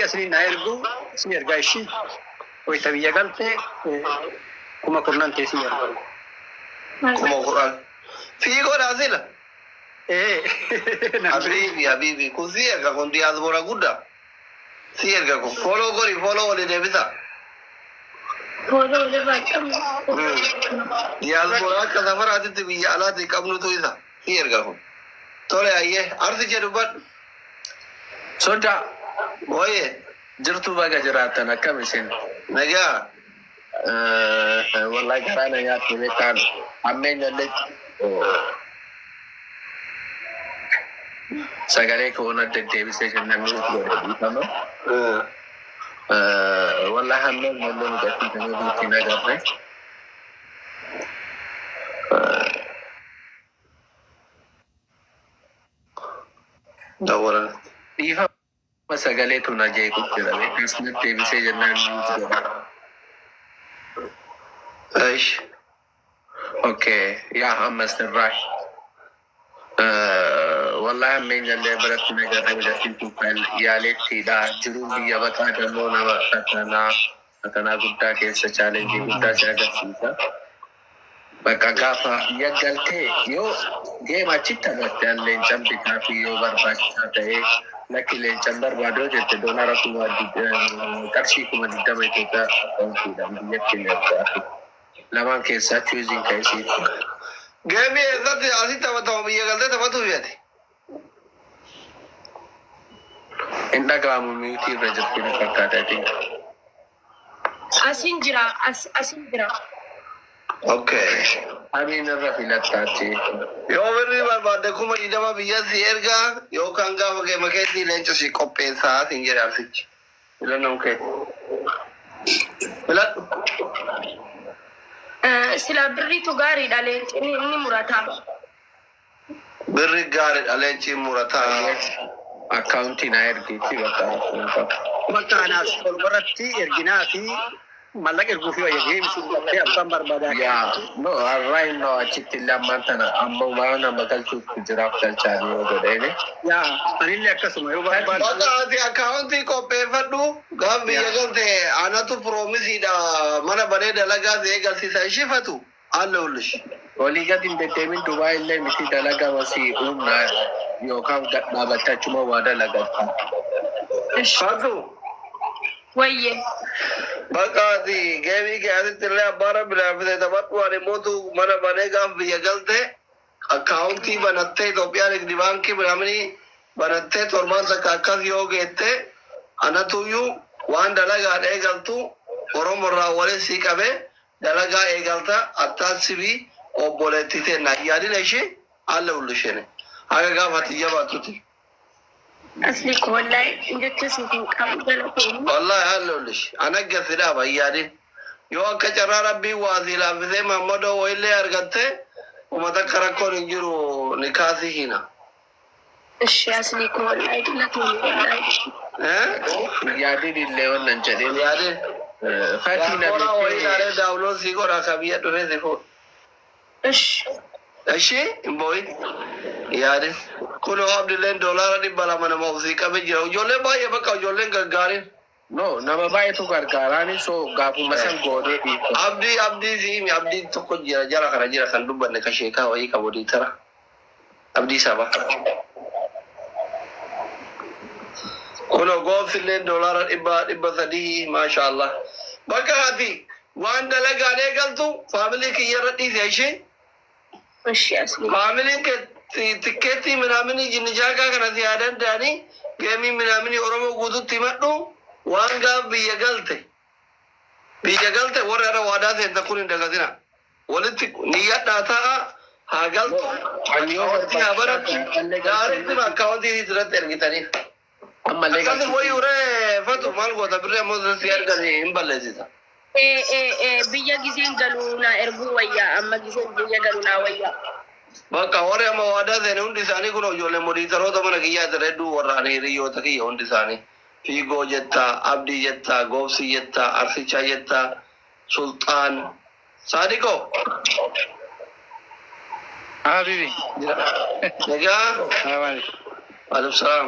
Asli na ergu si erga ishi oi tabiya galte kuma kurnan tesi erga kuma Quran figo razila habibi kun si erga kun diaspora gudda si erga kun follow wali debisa follow le bakam diaspora ka safar ati biya alati qabnu to isa si erga kun tole ayye arsi jedhu bad soda oye jirtu baga jiratan akkam isin naga wallahi garana ya tebe kan ammenya le sagare ko na de devise janna mi ko tamo wallahi hamme molon gatti tane di tina garre dawara ifa masagale to na je ko kira be kisne devise janna mi ko ايش اوكي يا حمد الراي والله من اللي برت نجار وجاتين توفل يا ليتي دا جروبي يا بتا دمونا فتنا غدا كيس چالنج غدا شاگا سيتا بقى غافا يا گلته يو گيم اچتا بتن لين چمپي کافي يو برباش تاته لكن چندر بادو جته دونارا کو کرشي کو مدد میں تو اکاؤنٹ دم يكين لما كيسا choosing كيسي جميع ذات عزيز تبتهم يقلد تبتهم ياتي إنك لامو ميوتي رجل كنا فكاتا تي أسنجرا اوكي أمين الرفيلة تاتي يوم الريبال بعد كم يجمع بيا سيرجع يو كانغا وكي مكيتي لينچو سي كوبيسا سينجر أرسيج إلا نوكي بلا sila birri tu gari dale ini murata birri gari dale ci murata accounting air gitu Maka anas kolbarati erginati malak ergufi wa yagim sudah abang berbada ya no right no acitilla mantana amma mana magal tu kujraf kalchani odo dene ya anil yakka sumayo bata ati accounting ko pefadu gabi yagante anatu promise ida mana bane dalaga de galsi sai shifatu allulish oliga din determine dubai le miti dalaga wasi umna yo kam gadda bata chuma wada lagata fadu waye baka di gevi ke adi tille abara bilafide tabat wale motu mana banega yagalte accounti banatte to pyare divan ki bramani banatte torman sa kakas yogete anatuyu wan dalaga egaltu oromorra wale sikabe dalaga egalta atasibi oboletite na yari leshi alle ulushene aga gafati jabatuti asli ko wallahi inda tasifin kam gala ko والله هلولش انا قصدا بيادي يو كجرا ربي واذيلا في محمد ويلي ارغته وما تكر كون يجرو نكاسي هنا ايش asli ko wallahi لا تقول والله yadi dille wannan jade يادي fatina ولا ويلا داونلود سيغورا كبيا تو فيسبوك ايش اشي بوي يادي كل عبد الله دولار دي بلا من موسيقى بيجو جولے باي بقى جولے غارين no nama bae tu gargarani so gafu masan gode di abdi zimi abdi to ko jara kan dubban ne kashe ka wai ka bodi tara abdi saba kono go fille dollar ibba sadi masha Allah baka hati wanda la gane galtu family ki yaradi sai shi ايش asli family ke tiketi minamini jinjaga kana ziyadan dani gemi minamini oromo gudu timaddu wanga biya galte warara wada sai ta kunin daga zina wani ni yadda ta ha galto anyo ti abara dare ti ma kawdi di zira tergitani amma le kan wo yure fatu mal go ta birre mo siyar gani imballe zita biya gizen galuna ergu waya amma gizen biya galuna waya baka wore ma wada sai undi sani kuno jole modi taro to mana kiya tare du warane riyo ta kiya undi sani figo jetta abdi jetta gofsi jetta arsicha jetta sultan sadiko habibi nega Assalamualaikum alaikum salam